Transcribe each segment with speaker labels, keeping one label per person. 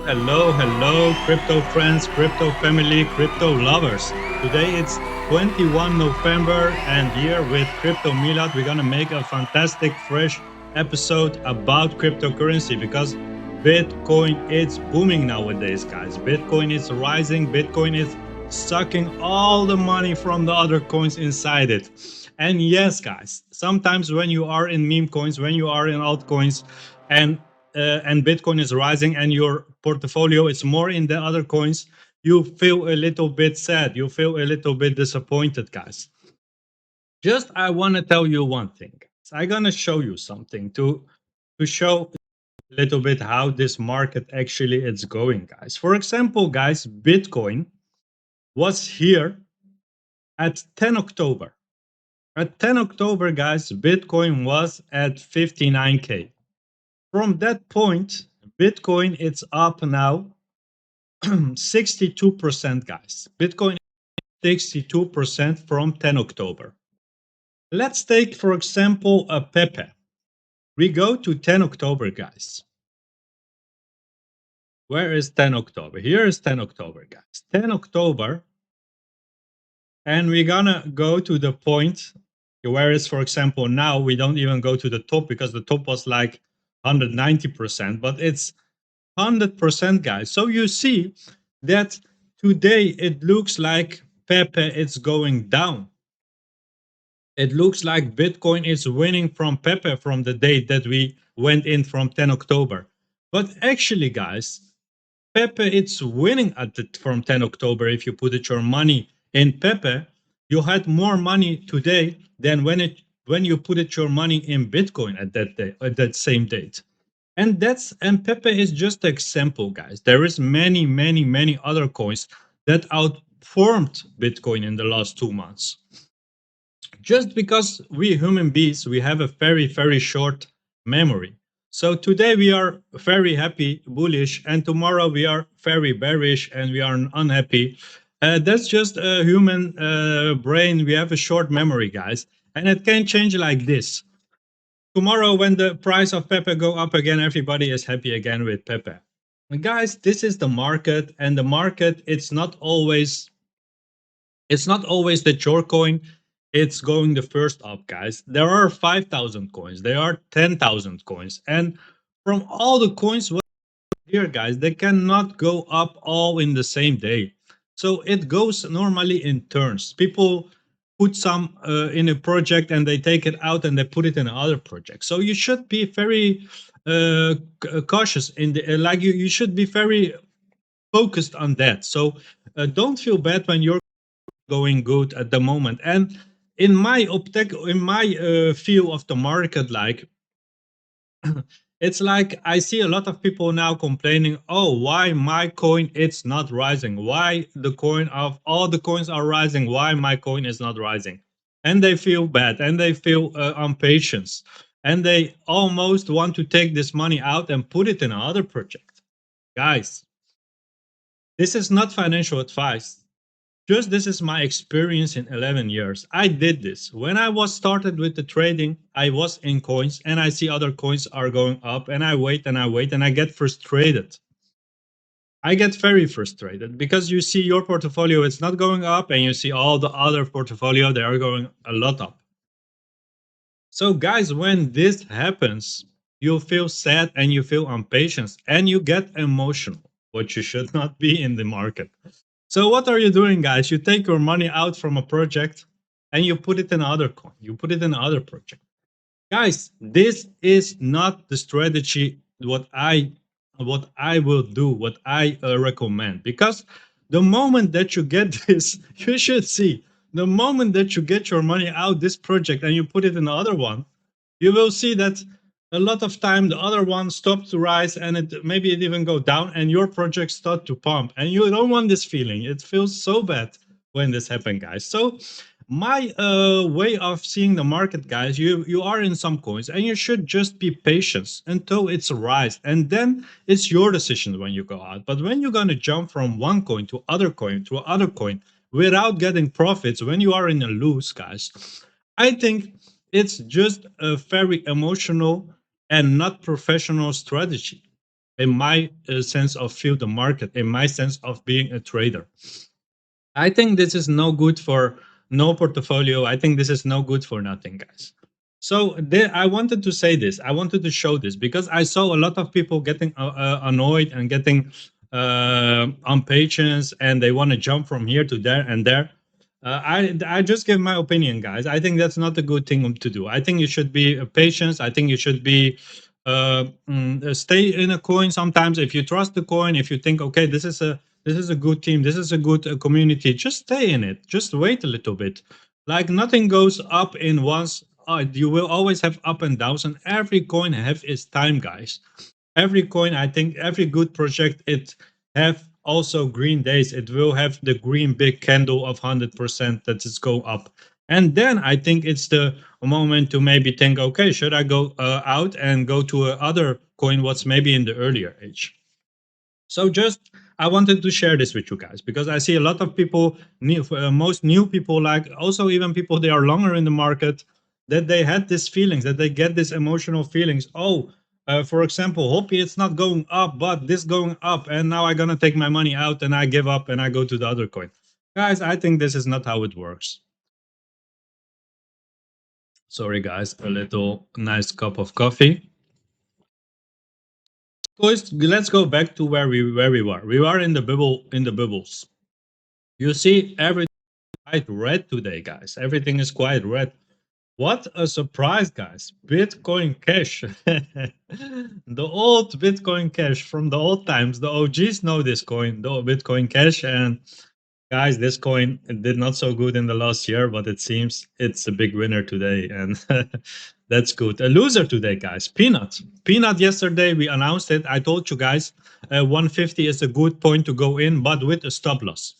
Speaker 1: Hello, crypto friends, crypto family, crypto lovers. Today it's 21 November, and here with Crypto Milad, we're gonna make a fantastic, fresh episode about cryptocurrency because Bitcoin is booming nowadays, guys. Bitcoin is rising, Bitcoin is sucking all the money from the other coins inside it. And yes, guys, sometimes when you are in meme coins, when you are in altcoins, and and Bitcoin is rising and your portfolio is more in the other coins, you feel a little bit sad. You feel a little bit disappointed, guys. Just I want to tell you one thing. I'm gonna show you something to show a little bit how this market actually is going, guys. For example, guys, Bitcoin was here at 10 October. At 10 October, guys, Bitcoin was at 59K. From that point, Bitcoin it's up now 62%, guys. Bitcoin 62% from 10 October. Let's take, for example, a PEPE. We go to 10 October, guys. Where is 10 October? Here is 10 October, guys. 10 October. And we're gonna go to the point. Whereas, for example, now we don't even go to the top because the top was like 190%, but it's 100%, guys. So you see that today it looks like PEPE is going down. It looks like Bitcoin is winning from PEPE from the date that we went in from 10 October. But actually, guys, PEPE it's winning from 10 October. If you put it your money in PEPE, you had more money today than when you put it your money in Bitcoin at that day, at that same date. And PEPE is just an example, guys. There is many other coins that outperformed Bitcoin in the last 2 months. Just because we human beings, we have a very short memory. So today we are very happy, bullish, and tomorrow we are very bearish and we are unhappy. That's just a human brain. We have a short memory, guys, and it can change like this. Tomorrow, when the price of PEPE go up again, everybody is happy again with PEPE. Guys, this is the market, and the market it's not always that your coin it's going the first up, guys. There are 5,000 coins, there are 10,000 coins, and from all the coins what here, guys, they cannot go up all in the same day. So it goes normally in turns. People put some in a project and they take it out and they put it in another project. So you should be very cautious in the like you should be very focused on that. So don't feel bad when you're going good at the moment. And in my view of the market, like it's like I see a lot of people now complaining, oh, why my coin it's not rising? Why the coin of all the coins are rising? Why my coin is not rising? And they feel bad and they feel impatient and they almost want to take this money out and put it in another project. Guys, this is not financial advice. Just this is my experience in 11 years. I did this. When I was started with the trading, I was in coins and I see other coins are going up and I wait and I wait and I get frustrated. I get very frustrated because you see your portfolio it's not going up and you see all the other portfolio they are going a lot up. So guys, when this happens, you feel sad and you feel impatient and you get emotional, which you should not be in the market. So what are you doing, guys? You take your money out from a project and you put it in another coin. You put it in another project. Guys, this is not the strategy what I will do, what I recommend. Because the moment that you get this, you should see the moment that you get your money out this project and you put it in another one, you will see that a lot of time the other one stopped to rise and maybe it even go down and your project start to pump and you don't want this feeling. It feels so bad when this happen, guys. So my way of seeing the market, guys, you are in some coins and you should just be patient until it's a rise, and then it's your decision when you go out. But when you're going to jump from one coin to other coin to other coin without getting profits, when you are in a lose, guys, I think it's just a very emotional and not professional strategy. in my sense of feel the market, in my sense of being a trader. I think this is no good for no portfolio. I think this is no good for nothing, guys. So I wanted to say this. I wanted to show this because I saw a lot of people getting annoyed and getting impatient, and they want to jump from here to there and there. I just give my opinion, guys. I think that's not a good thing to do. I think you should be patient. I think you should be stay in a coin. Sometimes, if you trust the coin, if you think, okay, this is a good team, this is a good community, just stay in it. Just wait a little bit. Like nothing goes up in once. You will always have up and downs, and every coin have its time, guys. Every coin, I think, every good project, it have also green days. It will have the green big candle of 100% that is go up, and then I think it's the moment to maybe think, okay, should I go out and go to a other coin what's maybe in the earlier age. So just I wanted to share this with you guys because I see a lot of people, most new people, like also even people they are longer in the market, that they had these feelings, that they get these emotional feelings. Oh, for example, Hoppy, it's not going up, but this going up, and now I'm gonna take my money out and I give up and I go to the other coin. Guys, I think this is not how it works. Sorry, guys, a little nice cup of coffee. Boys, let's go back to where we were. We are in the bubbles. You see, everything quite red today, guys. Everything is quite red. What a surprise, guys. Bitcoin Cash. The old Bitcoin Cash from the old times. The OGs know this coin, the Bitcoin Cash. And guys, this coin did not so good in the last year, but it seems it's a big winner today. And that's good. A loser today, guys. Pnut. Pnut yesterday, we announced it. I told you guys 150 is a good point to go in, but with a stop loss.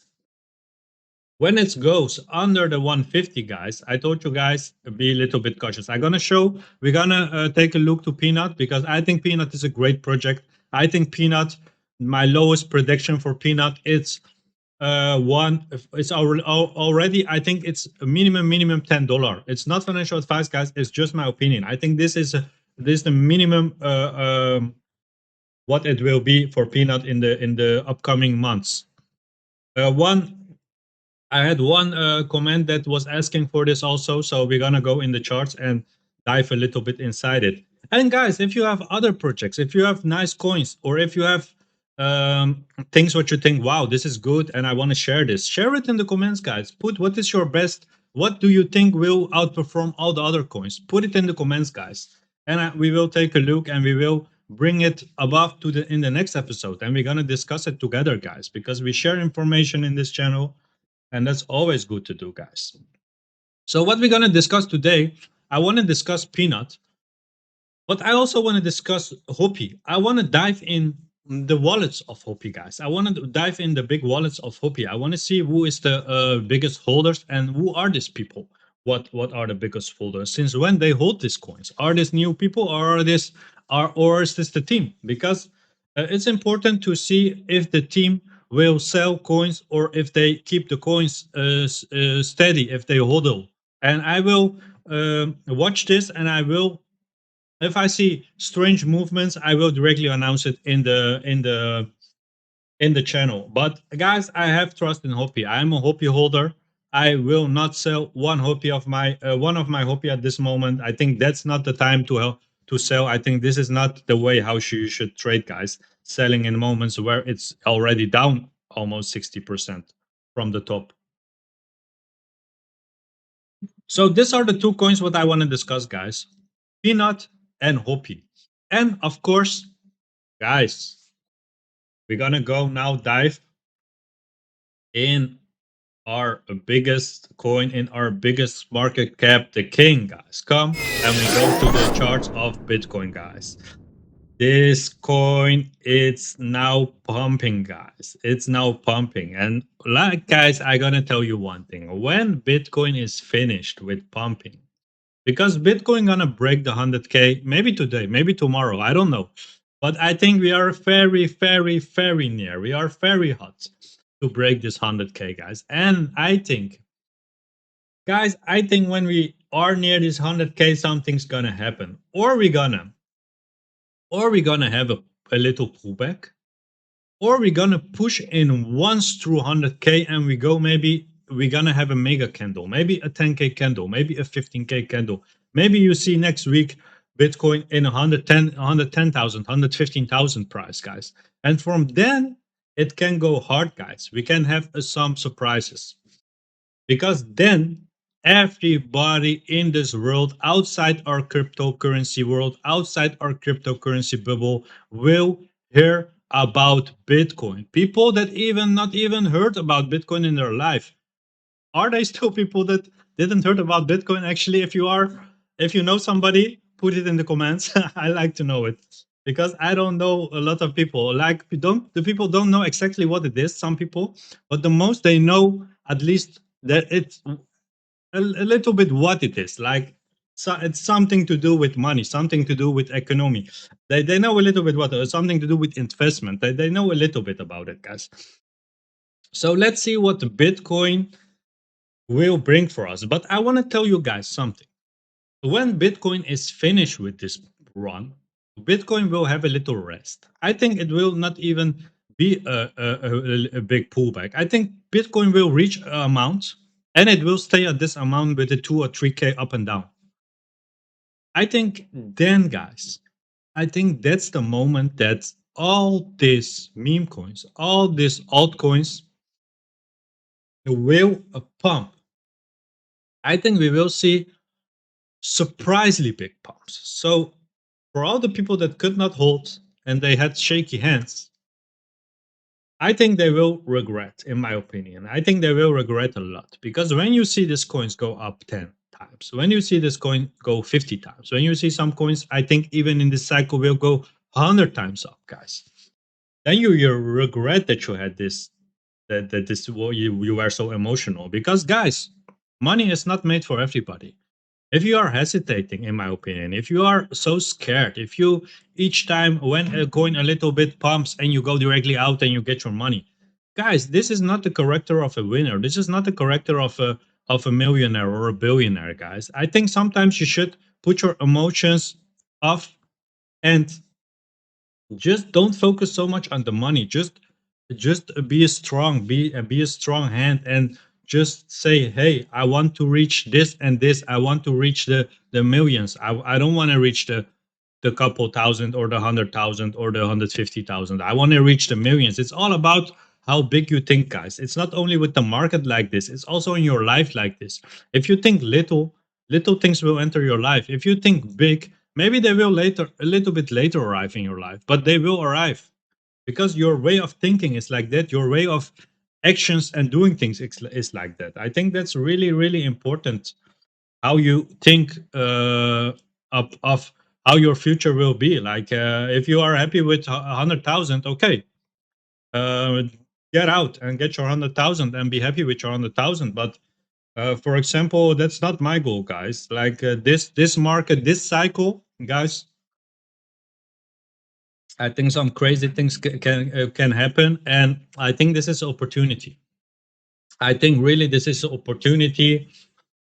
Speaker 1: When it goes under the 150, guys, I told you guys be a little bit cautious. We're gonna take a look to Pnut because I think Pnut is a great project. I think Pnut, my lowest prediction for Pnut, it's already, I think it's a minimum $10. It's not financial advice, guys. It's just my opinion. I think this is the minimum what it will be for Pnut in the upcoming months. One I had one comment that was asking for this also, so we're gonna go in the charts and dive a little bit inside it. And guys, if you have other projects, if you have nice coins, or if you have things what you think, wow, this is good, and I want to share it in the comments, guys. Put what is your best, what do you think will outperform all the other coins? Put it in the comments, guys, and we will take a look and we will bring it above to the in the next episode, and we're gonna discuss it together, guys, because we share information in this channel and that's always good to do, guys. So what we're going to discuss today, I want to discuss Pnut, but I also want to discuss Hoppy. I want to dive in the wallets of Hoppy, guys. I want to dive in the big wallets of Hoppy. I want to see who is the biggest holders and who are these people. What are the biggest holders? Since when they hold these coins? Are these new people, or is this the team? Because it's important to see if the team will sell coins or if they keep the coins steady, if they hodl. And I will watch this, and I will, if I see strange movements, I will directly announce it in the channel. But guys, I have trust in Hoppy. I am a Hoppy holder. I will not sell one of my Hoppy at this moment. I think that's not the time to sell. I think this is not the way how you should trade, guys. Selling in moments where it's already down almost 60% from the top. So these are the two coins what I want to discuss, guys. Pnut and Hoppy. And of course, guys, we're gonna go now dive in our biggest coin, in our biggest market cap, the king, guys. Come and we go to the charts of Bitcoin, guys. This coin, it's now pumping, guys. It's now pumping. And like, guys, I gonna tell you one thing. When Bitcoin is finished with pumping, because Bitcoin gonna break the 100K, maybe today, maybe tomorrow, I don't know. But I think we are very, very, very near. We are very hot to break this 100K, guys. And I think, guys, I think when we are near this 100K, something's gonna happen, or we gonna have a a little pullback, or we're gonna push in once through 100k and we go, maybe we're gonna have a mega candle, maybe a 10k candle, maybe a 15k candle. Maybe you see next week Bitcoin in 110,000, 115,000 price, guys. And from then it can go hard, guys. We can have some surprises, because then everybody in this world outside our cryptocurrency world, outside our cryptocurrency bubble, will hear about Bitcoin. People that even not even heard about Bitcoin in their life. Are they still people that didn't heard about Bitcoin? Actually, if you are, if you know somebody, put it in the comments. I like to know it, because I don't know a lot of people. Like, we don't, the people don't know exactly what it is. Some people, but the most they know, at least, that it's a little bit what it is. Like, so it's something to do with money, something to do with economy. They know a little bit what, something to do with investment. They know a little bit about it, guys. So let's see what the Bitcoin will bring for us. But I want to tell you guys something. When Bitcoin is finished with this run, Bitcoin will have a little rest. I think it will not even be a big pullback. I think Bitcoin will reach an amount and it will stay at this amount with the 2 or 3k up and down. I think then, guys, I think that's the moment that all these meme coins, all these altcoins will pump. I think we will see surprisingly big pumps. So for all the people that could not hold and they had shaky hands, I think they will regret, in my opinion. I think they will regret a lot, because when you see these coins go up 10 times, when you see this coin go 50 times, when you see some coins, I think even in this cycle will go 100 times up, guys, then you regret that you had this, that this, well, you were so emotional, because guys, money is not made for everybody. If you are hesitating, in my opinion, if you are so scared, if you each time when a coin a little bit pumps and you go directly out and you get your money, guys, this is not the character of a winner. This is not the character of a millionaire or a billionaire, guys. I think sometimes you should put your emotions off and just don't focus so much on the money. Just be a strong, be a strong hand, and just say, hey, I want to reach this and this. I want to reach the millions. I don't want to reach the couple thousand or the 100,000 or the 150,000. I want to reach the millions. It's all about how big you think, guys. It's not only with the market like this, it's also in your life like this. If you think little, little things will enter your life. If you think big, maybe they will later, a little bit later, arrive in your life, but they will arrive, because your way of thinking is like that. Your way of actions and doing things is like that. I think that's really, really important, how you think of how your future will be. Like, if you are happy with 100,000, okay, uh, get out and get your 100,000 and be happy with your 100,000. But for example, that's not my goal, guys. Like, this market, this cycle, guys, I think some crazy things can happen, and I think this is opportunity. I think really this is an opportunity,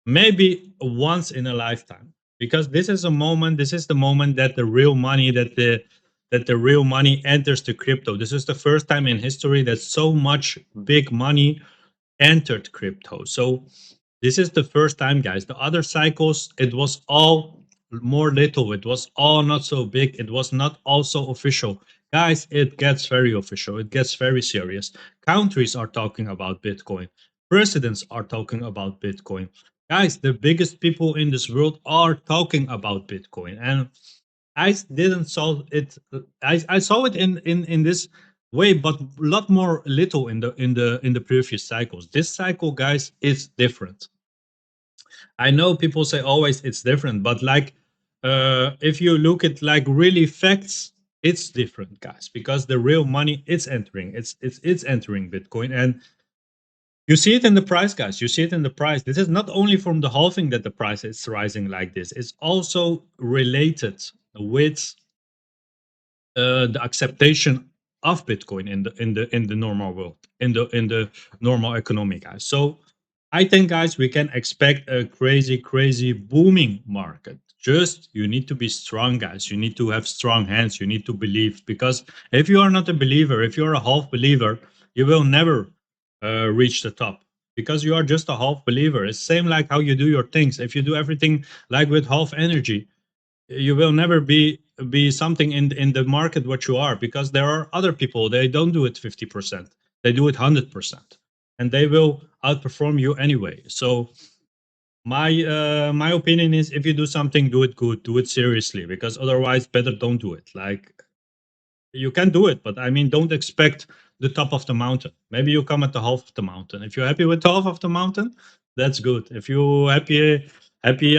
Speaker 1: maybe once in a lifetime, because this is a moment. This is the moment that the real money, that the real money enters the crypto. This is the first time in history that so much big money entered crypto. So this is the first time, guys. The other cycles, it was all more little. It was all not so big. It was not also official. Guys, it gets very official. It gets very serious. Countries are talking about Bitcoin. Presidents are talking about Bitcoin. Guys, the biggest people in this world are talking about Bitcoin. And I didn't saw it. I saw it in this way, but a lot more little in the previous cycles. This cycle, guys, is different. I know people say always it's different, but like, if you look at like really facts, it's different, guys, because the real money it's entering. It's entering Bitcoin, and you see it in the price, guys. You see it in the price. This is not only from the halving that the price is rising like this. It's also related with the acceptation of Bitcoin in the normal world, in the normal economy, guys. So I think, guys, we can expect a crazy, crazy booming market. Just you need to be strong, guys. You need to have strong hands. You need to believe, because if you are not a believer, if you're a half believer, you will never reach the top, because you are just a half believer. It's same like how you do your things. If you do everything like with half energy, you will never be something in the market what you are, because there are other people, they don't do it 50%, they do it 100%, and they will outperform you anyway. So my opinion is, if you do something, do it good, do it seriously, because otherwise better don't do it. Like, you can do it, but I mean, don't expect the top of the mountain. Maybe you come at the half of the mountain. If you're happy with the half of the mountain, that's good. If you happy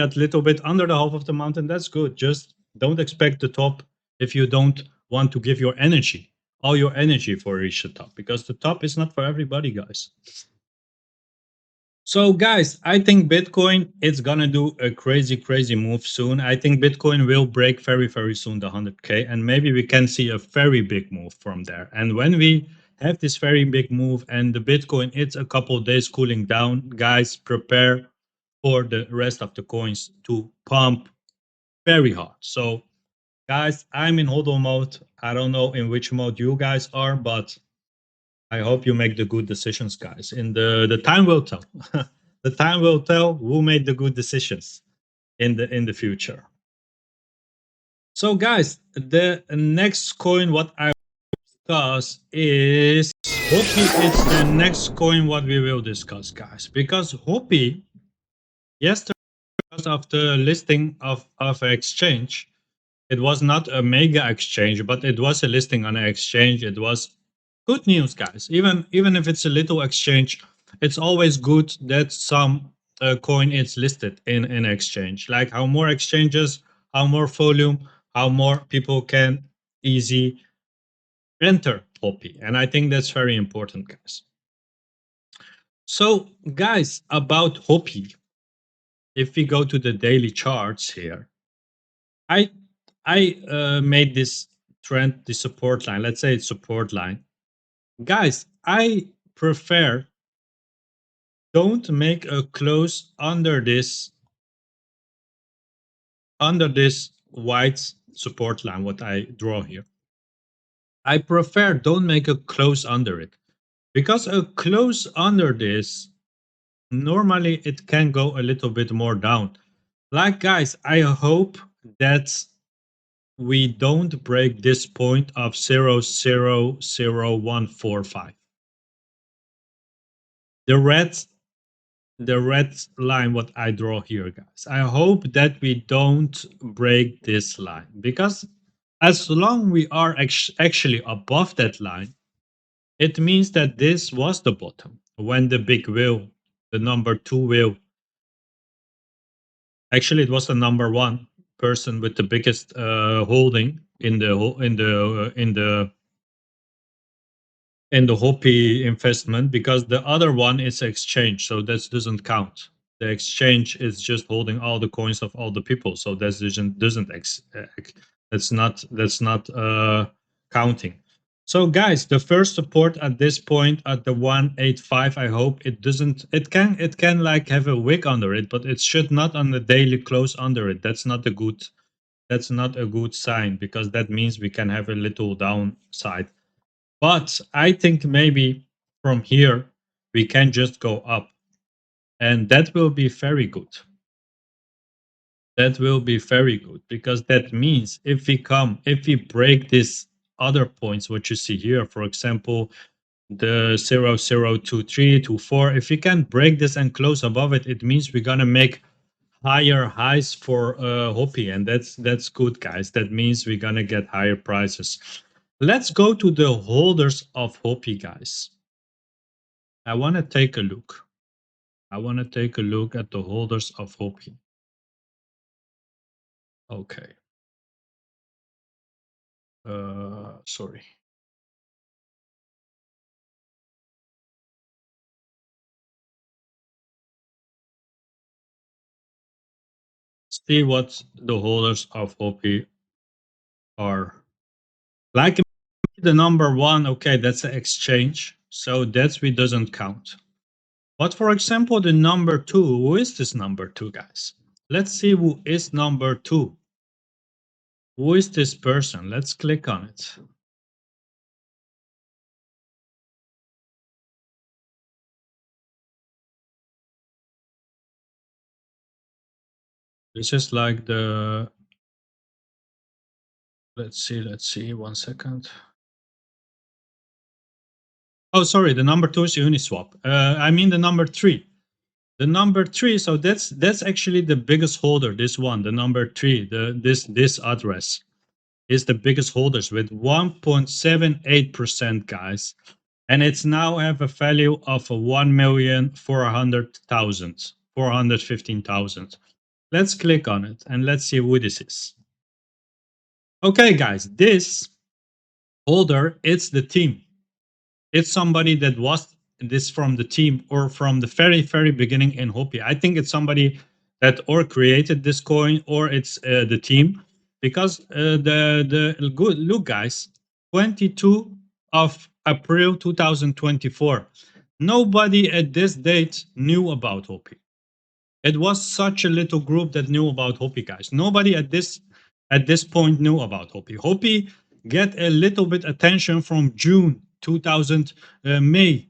Speaker 1: at little bit under the half of the mountain, that's good. Just don't expect the top if you don't want to give your energy, all your energy for reach the top, because the top is not for everybody, guys. So guys, I think Bitcoin it's gonna do a crazy move soon. I think Bitcoin will break very soon the 100K, and maybe we can see a very big move from there. And when we have this very big move and the Bitcoin it's a couple days cooling down, guys, prepare for the rest of the coins to pump very hard. So guys, I'm in hodl mode. I don't know in which mode you guys are, but I hope you make the good decisions, guys. In the time will tell. The time will tell who made the good decisions in the future. So, guys, the next coin what I discuss is Hoppy. It's the next coin what we will discuss, guys, because Hoppy yesterday, because of the listing of exchange, it was not a mega exchange, but it was a listing on an exchange. It was good news, guys. Even if it's a little exchange, it's always good that some coin is listed in an exchange. Like, how more exchanges, how more volume, how more people can easy enter Hoppy. And I think that's very important, guys. So, guys, about Hoppy, if we go to the daily charts here, I I made this trend, the support line. Let's say it's support line. Guys, I prefer don't make a close under this white support line what I draw here. I prefer don't make a close under it, because a close under this, normally it can go a little bit more down. Like, guys, I hope that we don't break this point of 0.00145. The red line what I draw here, guys. I hope that we don't break this line, because as long we are actually above that line, it means that this was the bottom. When the big whale, the number 2 whale, actually it was the number 1 person with the biggest holding in the Hoppy investment, because the other one is exchange, so that doesn't count. The exchange is just holding all the coins of all the people, so that doesn't that's not counting. So guys, the first support at this point at the 185, I hope it doesn't. It can like have a wick under it, but it should not on the daily close under it. That's not a good sign, because that means we can have a little downside. But I think maybe from here we can just go up, and that will be very good. That will be very good, because that means if we break this other points, what you see here, for example, the 0.02324, if we can break this and close above it, it means we're gonna make higher highs for Hoppy, and that's good, guys. That means we're gonna get higher prices. Let's go to the holders of Hoppy, guys. I want to take a look. I want to take a look at the holders of Hoppy. Okay. Sorry. See what the holders of Hoppy are. Like the number 1, okay, that's an exchange, so that's we doesn't count. But for example, the number 2, who is this number 2, guys? Let's see who is number two. Who is this person? Let's click on it. This is like the, let's see, 1 second. Oh, sorry, the number two is Uniswap. I mean the number three. The number three, so that's actually the biggest holder. This one, the number three, this address is the biggest holders with 1.78%, guys, and it's now have a value of 1,400,000, 415,000. Let's click on it and let's see who this is. Okay, guys, this holder, it's the team. It's somebody that was this from the team or from the very beginning in Hoppy. I think it's somebody that or created this coin or it's the team, because the good look, guys, 22 of April 2024. Nobody at this date knew about Hoppy. It was such a little group that knew about Hoppy, guys. Nobody at this point knew about Hoppy. Hoppy get a little bit attention from June 2000, May,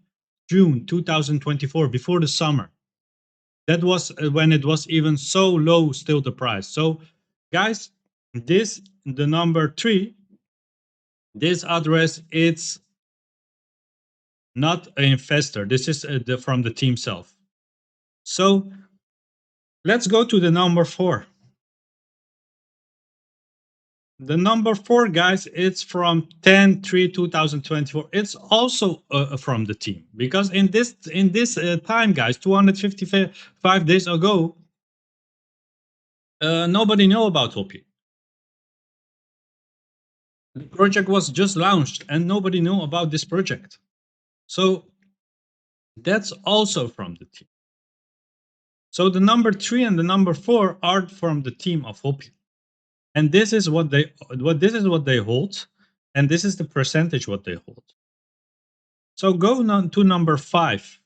Speaker 1: June 2024, before the summer. That was when it was even so low, still the price. So, guys, this the number three. This address, it's not an investor. This is from the team self. So let's go to the number four. The number four, guys, it's from 10/3/2024. It's also from the team, because in this time, guys, 255 days ago, nobody knew about Hoppy. The project was just launched, and nobody knew about this project. So that's also from the team. So the number three and the number four are from the team of Hoppy, and this is what they hold, and this is the percentage what they hold. So go on to number five.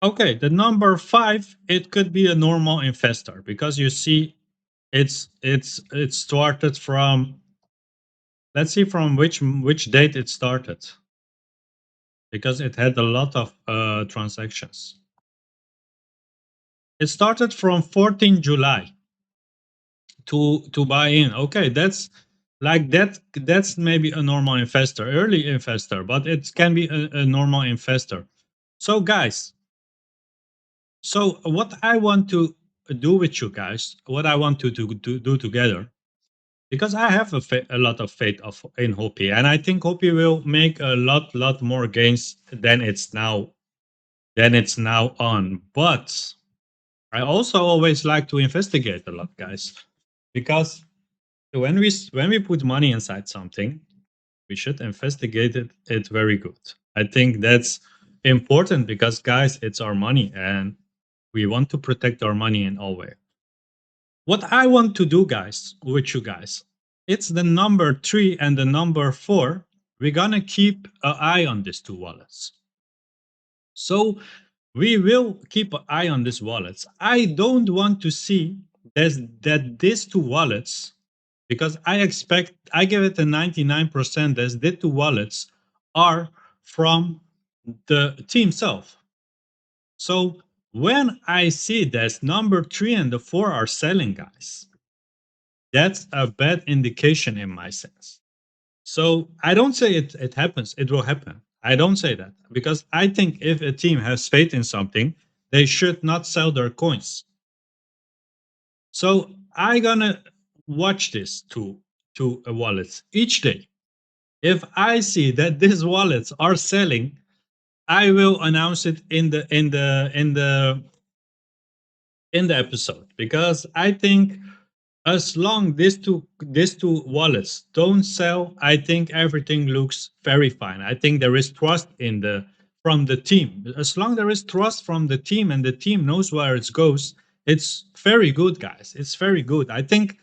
Speaker 1: Okay, the number five, it could be a normal investor, because you see it started from, let's see from which date it started, because it had a lot of transactions. It started from 14 July to buy in. Okay, that's like that's maybe a normal investor, early investor, but it can be a normal investor. So guys, so what I want to do with you guys, what I want to do together, because I have a lot of faith in Hoppy, and I think Hoppy will make a lot more gains than it's now on. But I also always like to investigate a lot, guys, because when we put money inside something, we should investigate it very good. I think that's important, because, guys, it's our money and we want to protect our money in all way. What I want to do, guys, with you guys, it's the number three and the number four. We're gonna keep an eye on these two wallets. So we will keep an eye on these wallets. I don't want to see that these two wallets, because I give it a 99% that these two wallets are from the team self. So when I see that number three and the four are selling, guys, that's a bad indication in my sense. So I don't say it happens, it will happen. I don't say that, because I think if a team has faith in something, they should not sell their coins. So I gonna watch this to wallets each day. If I see that these wallets are selling, I will announce it in the episode, because I think as long these two wallets don't sell, I think everything looks very fine. I think there is trust from the team. As long there is trust from the team and the team knows where it goes, it's very good, guys. It's very good. I think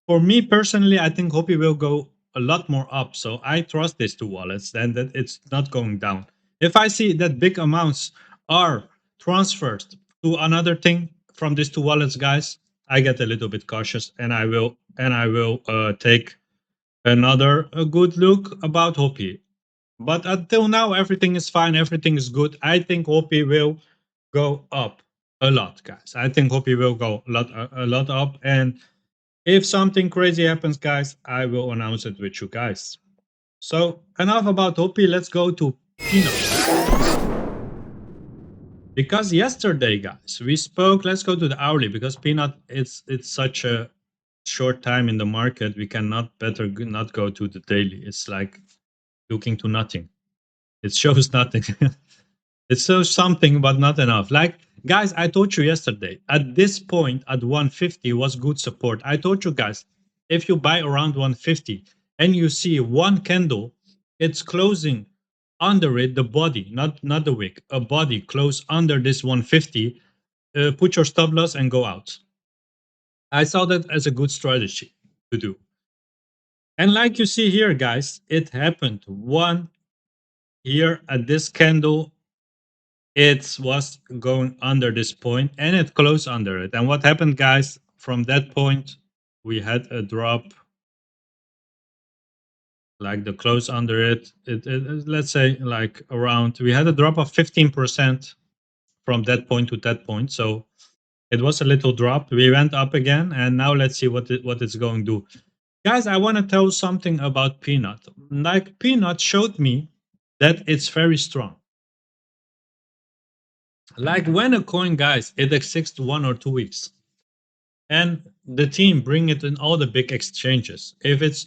Speaker 1: for me personally, I think Hoppy will go a lot more up. So I trust these two wallets, then that it's not going down. If I see that big amounts are transferred to another thing, from these two wallets, guys, I get a little bit cautious, and I will take another a good look about Hoppy. But until now, everything is fine. Everything is good. I think Hoppy will go up a lot, guys. I think Hoppy will go a lot up. And if something crazy happens, guys, I will announce it with you guys. So enough about Hoppy. Let's go to Pnut. Because yesterday, guys, we spoke. Let's go to the hourly because Pnut. It's such a short time in the market. We cannot not go to the daily. It's like looking to nothing. It shows nothing. It shows something, but not enough. Like, guys, I told you yesterday, at this point, at 150 was good support. I told you guys, if you buy around 150 and you see one candle, it's closing under it, the body, not the wick, a body close under this 150, put your stop loss and go out. I saw that as a good strategy to do. And like you see here, guys, it happened one here at this candle. It was going under this point and it closed under it. And what happened, guys, from that point, we had a drop like the close under it. Let's say like around, we had a drop of 15% from that point to that point. So it was a little drop. We went up again. And now let's see what it's going to do. Guys, I want to tell something about Pnut. Like Pnut showed me that it's very strong. Like when a coin, guys, it exists 1 or 2 weeks, and the team bring it in all the big exchanges. If it's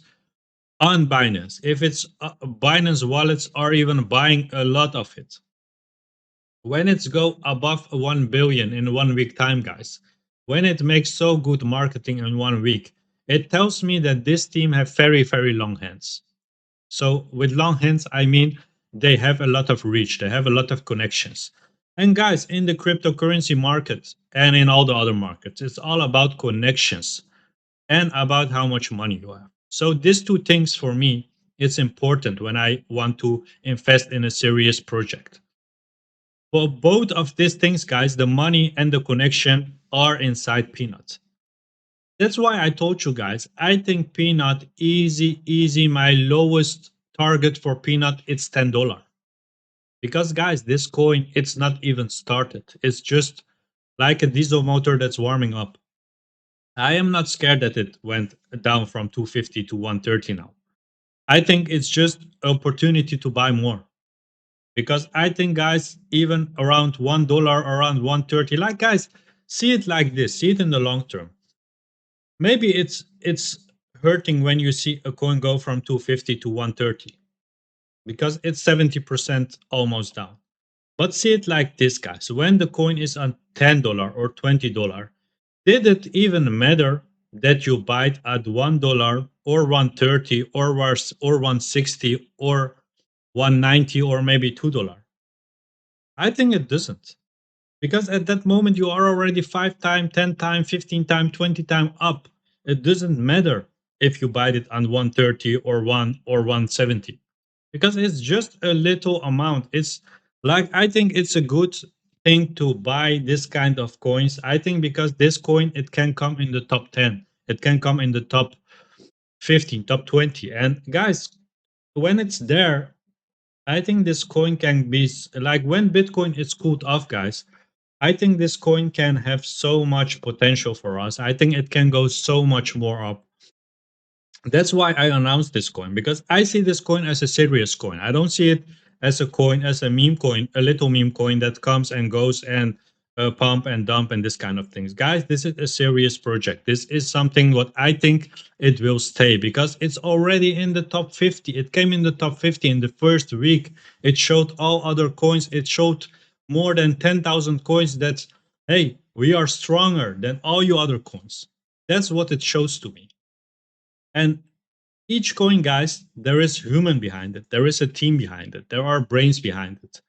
Speaker 1: on Binance, if it's Binance wallets are even buying a lot of it. When it's go above 1 billion in 1 week time, guys, when it makes so good marketing in 1 week, it tells me that this team have very, very long hands. So with long hands, I mean they have a lot of reach, they have a lot of connections. And guys, in the cryptocurrency market and in all the other markets, it's all about connections and about how much money you have. So these two things for me, it's important when I want to invest in a serious project. Well, both of these things, guys, the money and the connection are inside Pnut. That's why I told you guys, I think Pnut easy. My lowest target for Pnut, it's $10. Because guys, this coin, it's not even started. It's just like a diesel motor that's warming up. I am not scared that it went down from 250 to 130 now. I think it's just opportunity to buy more. Because I think, guys, even around $1, around 130, like guys, see it like this, see it in the long term. Maybe it's hurting when you see a coin go from 250 to 130 because it's 70% almost down. But see it like this, guys. When the coin is on $10 or $20, did it even matter that you buy it at $1 or 130 or 160 or 190 or maybe $2? I think it doesn't. Because at that moment you are already 5 time, 10 time, 15 time, 20 time up. It doesn't matter if you buy it on 130 or 1 or 170 because it's just a little amount. It's like I think it's a good thing to buy this kind of coins. I think because this coin it can come in the top 10. It can come in the top 15, top 20. And guys, when it's there, I think this coin can be like when Bitcoin is cooled off, guys. I think this coin can have so much potential for us. I think it can go so much more up. That's why I announced this coin because I see this coin as a serious coin. I don't see it as a coin, as a meme coin, a little meme coin that comes and goes and pump and dump and this kind of things. Guys, this is a serious project. This is something what I think it will stay because it's already in the top 50. It came in the top 50 in the first week. It showed all other coins. It showed more than 10,000 coins that, hey, we are stronger than all you other coins. That's what it shows to me. And each coin, guys, there is human behind it. There is a team behind it. There are brains behind it.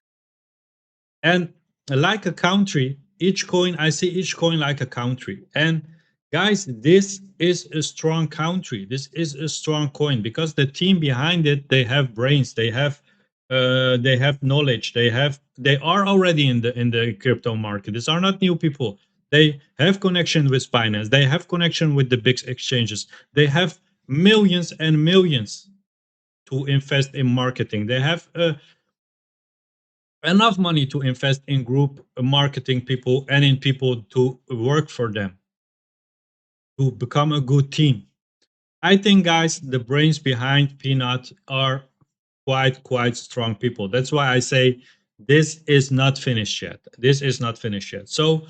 Speaker 1: And like a country, each coin, I see each coin like a country. And guys, this is a strong country. This is a strong coin because the team behind it, they have brains, they have knowledge, they are already in the crypto market. These are not new people. They have connection with finance. They have connection with the big exchanges. They have millions and millions to invest in marketing. They have enough money to invest in group marketing people and in people to work for them to become a good team. I think, guys, the brains behind Peanut are quite strong people. That's why I say this is not finished yet. This is not finished yet. So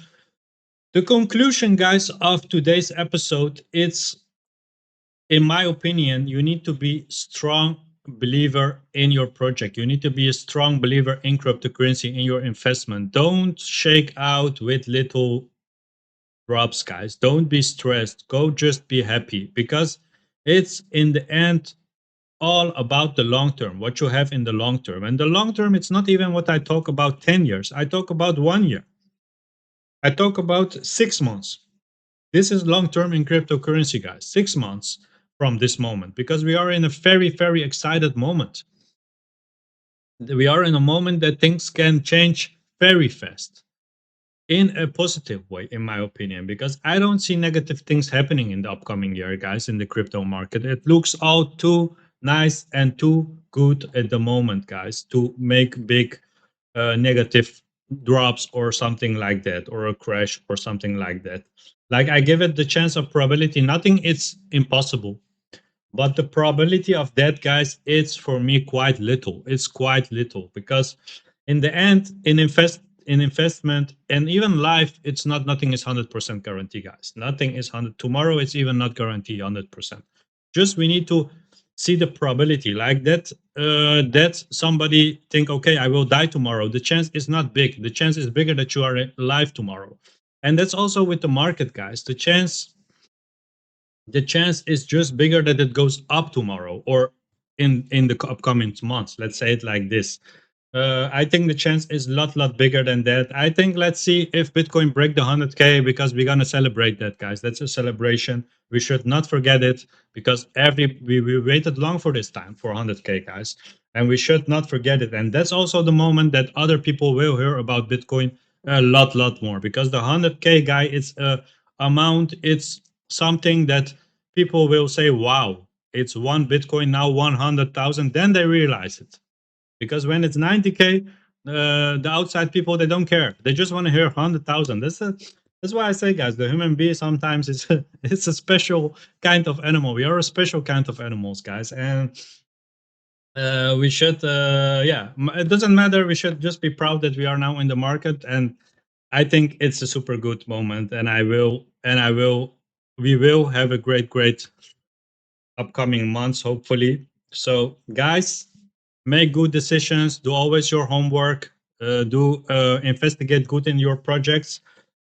Speaker 1: the conclusion, guys, of today's episode, it's, in my opinion, you need to be strong believer in your project. You need to be a strong believer in cryptocurrency in your investment. Don't shake out with little drops, guys. Don't be stressed. Go just be happy, because it's in the end all about the long term, what you have in the long term. And the long term, it's not even what I talk about 10 years. I talk about 1 year. I talk about 6 months. This is long term in cryptocurrency, guys. 6 months from this moment, because we are in a very excited moment. We are in a moment that things can change very fast in a positive way, in my opinion, because I don't see negative things happening in the upcoming year, guys, in the crypto market. It looks all too nice and too good at the moment, guys, to make big negative drops or something like that, or a crash or something like that. Like, I give it the chance of probability. Nothing is impossible, but the probability of that, guys, it's for me quite little. It's quite little, because in the end, in investment and even life, it's not, nothing is 100% guarantee, guys. Nothing is 100. Tomorrow it's even not guarantee 100%. Just we need to see the probability, like that, that somebody think, okay, I will die tomorrow. The chance is not big. The chance is bigger that you are alive tomorrow. And that's also with the market, guys. The chance is just bigger that it goes up tomorrow, or in the upcoming months. Let's say it like this. I think the chance is lot bigger than that. I think, let's see if Bitcoin break the 100K, because we're gonna celebrate that, guys. That's a celebration. We should not forget it, because we waited long for this time for 100K, guys, and we should not forget it. And that's also the moment that other people will hear about Bitcoin a lot more, because the 100K guy, it's a amount. It's something that people will say, "Wow, it's one Bitcoin now 100,000." Then they realize it, because when it's 90K, the outside people, they don't care. They just want to hear 100,000. That's why I say, guys, the human being sometimes is it's a special kind of animal. We are a special kind of animals, guys, and we should, yeah, it doesn't matter. We should just be proud that we are now in the market, and I think it's a super good moment, and we will have a great upcoming months, hopefully. So, guys, make good decisions. Do always your homework. Do investigate good in your projects.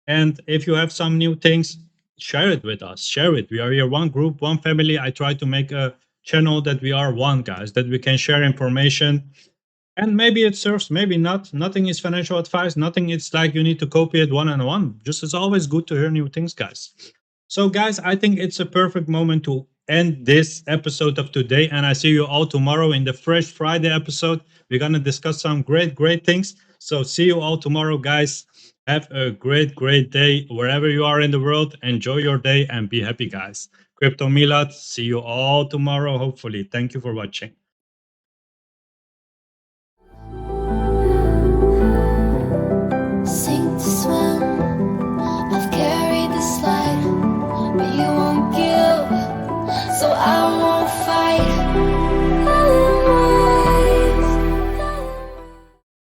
Speaker 1: And if you have some new things, share it with us. Share it. We are here, one group, one family. I try to make a channel that we are one, guys, that we can share information, and maybe it serves, maybe not. Nothing is financial advice. Nothing it's like you need to copy it one on one. Just, it's always good to hear new things, guys. So, guys, I think it's a perfect moment to end this episode of today. And I see you all tomorrow in the Fresh Friday episode. We're going to discuss some great things. So, see you all tomorrow, guys. Have a great day wherever you are in the world. Enjoy your day and be happy, guys. Crypto Milad, see you all tomorrow, hopefully. Thank you for watching.